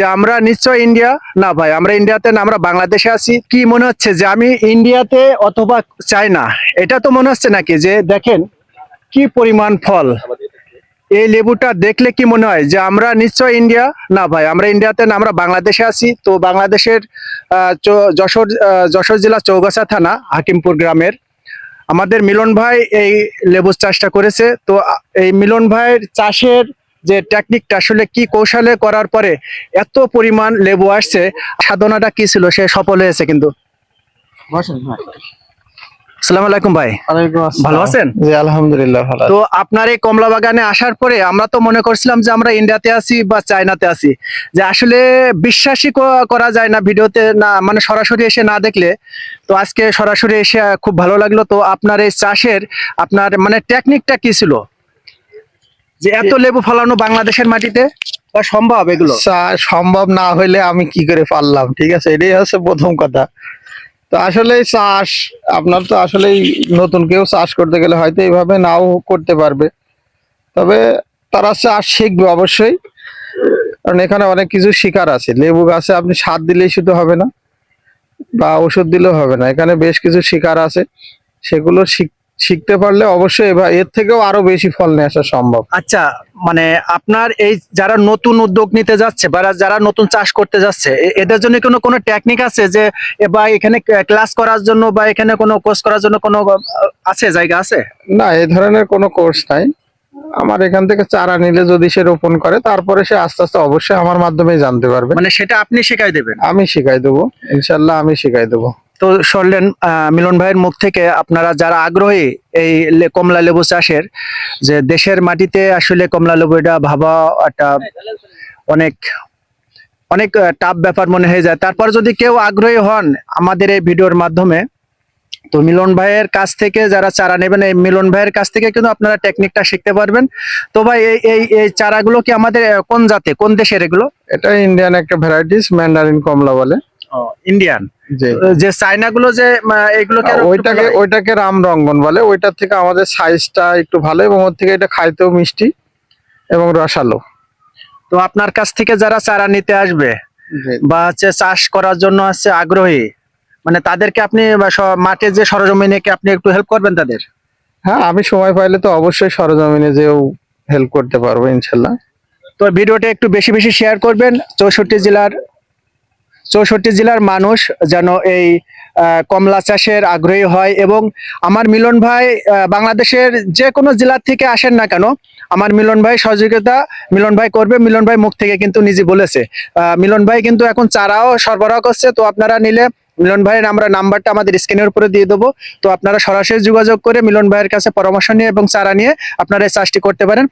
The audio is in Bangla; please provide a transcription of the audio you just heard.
যে আমরা নিশ্চয় ইন্ডিয়া না ভাই, আমরা ইন্ডিয়াতে না, আমরা বাংলাদেশে আছি। কি মনে হচ্ছে যে আমি ইন্ডিয়াতে অথবা চায়না, এটা তো মনে হচ্ছে নাকি? যে দেখেন কি পরিমাণ ফল। এই লেবুটা দেখলে কি মনে হয় যে আমরা নিশ্চয় ইন্ডিয়া না ভাই, আমরা ইন্ডিয়াতে না, আমরা বাংলাদেশে আছি। তো বাংলাদেশের যশোর জেলা চৌগাছা থানা হাকিমপুর গ্রামের আমাদের মিলন ভাই এই লেবু চাষটা করেছে। তো এই মিলন ভাইয়ের চাষের যে টেকনিকটা আসলে কি কৌশলে করার পরে এত পরিমাণ লেবু আসছে, সাধনাটা কি ছিল, সে সফল হয়েছে কিন্তু। আসসালামু আলাইকুম ভাই, ভালো আছেন? জি আলহামদুলিল্লাহ ভালো তো আপনার এই কমলা বাগানে আসার পরে আমরা তো মনে করছিলাম যে আমরা ইন্ডিয়াতে আছি বা চায়নাতে আছি, যে আসলে বিশ্বাসই করা যায় না ভিডিওতে না, মানে সরাসরি এসে না দেখলে। তো আজকে সরাসরি এসে খুব ভালো লাগলো। তো আপনার এই চাষের আপনার মানে টেকনিকটা কি ছিল যে এত লেবু ফলানো বাংলাদেশের মাটিতে, বা সম্ভব এগুলো? সম্ভব না হইলে আমি কি করে পারলাম, ঠিক আছে, এটাই হচ্ছে প্রথম কথা। তো আসলে চাষ আপনার তো আসলেই নতুন কেউ চাষ করতে গেলে হয়তো এইভাবে নাও করতে পারবে, তবে তারা চাষ শিখবে অবশ্যই, কারণ এখানে অনেক কিছু শিকার আছে। লেবু গাছে আপনি সার দিলেই শুধু হবে না বা ওষুধ দিলেও হবে না, এখানে বেশ কিছু শিকার আছে, সেগুলো শিখতে পারলে অবশ্যই এর থেকেও আরো বেশি ফল নিয়ে আসা সম্ভব। আচ্ছা, মানে আপনার এই যারা নতুন উদ্যোগ নিতে যাচ্ছে বা যারা নতুন চাষ করতে যাচ্ছে, এদের জন্য কোনো টেকনিক আছে যে বা এখানে ক্লাস করার জন্য বা এখানে কোনো কোর্স করার জন্য কোনো আছে, জায়গা আছে? না, এই ধরনের কোনো কোর্স নাই। আমার এখান থেকে চারা নিলে যদি সে রোপণ করে, তারপরে সে আস্তে আস্তে অবশ্যই আমার মাধ্যমে জানতে পারবে। মানে সেটা আপনি শেখাই দেবেন? আমি শিখাই দেবো, ইনশাল্লাহ আমি শিখাই দেবো। তো শুনলেন মিলন ভাইয়ের মুখ থেকে, আপনারা যারা আগ্রহী এই কমলা লেবু চাষের, যে দেশের মাটিতে আসলে কমলা লেবু, এটা ভাবা একটা অনেক অনেক টাফ ব্যাপার মনে হয়ে যায়। তারপর যদি কেউ আগ্রহী হন আমাদের এই ভিডিওর মাধ্যমে, তো মিলন ভাইয়ের কাছ থেকে যারা চারা নেবেন, এই মিলন ভাইয়ের কাছ থেকে কিন্তু আপনারা টেকনিকটা শিখতে পারবেন। তো ভাই এই এই এই চারাগুলো কি আমাদের কোন জাতে, কোন দেশের এগুলো? এটা ইন্ডিয়ান একটা ভ্যারাইটিস, ম্যান্ডারিন কমলা বলে। ইন্ডিয়ান। যে চায়না গুলো যে এগুলো ওইটাকে রামরঙ্গন বলে। ওইটার থেকে আমাদের সাইজটা একটু ভালো এবং ওর থেকে এটা খাইতেও মিষ্টি এবং রসালো। তো আপনার কাছ থেকে যারা চারা নিতে আসবে বা হচ্ছে চাষ করার জন্য হচ্ছে আগ্রহী, মানে তাদেরকে আপনি মাঠে যে সরজমিনে কি আপনি একটু হেল্প করবেন তাদের? হ্যাঁ, আমি সময় পাইলে তো অবশ্যই সরজমিনে যেও হেল্প করতে পারবো ইনশাল্লাহ। তো ভিডিওটা একটু বেশি বেশি শেয়ার করবেন। 64 জেলার মানুষ যেন এই কমলা চাষের আগ্রহী হয়। এবং আমার মিলন ভাই বাংলাদেশের যে কোনো জেলা থেকে আসেন না কেন, আমার মিলন ভাই সহযোগিতা মিলন ভাই করবে। মিলন ভাই মুখ থেকে কিন্তু নিজে বলেছে। মিলন ভাই কিন্তু এখন চারাও সরবরাহ করছে। তো আপনারা নিলে মিলন ভাইয়ের আমরা নাম্বারটা আমাদের স্ক্রিনের উপরে দিয়ে দেবো। তো আপনারা সরাসরি যোগাযোগ করে মিলন ভাইয়ের কাছে পরামর্শ নিয়ে এবং চারা নিয়ে আপনারা এই চাষটি করতে পারেন।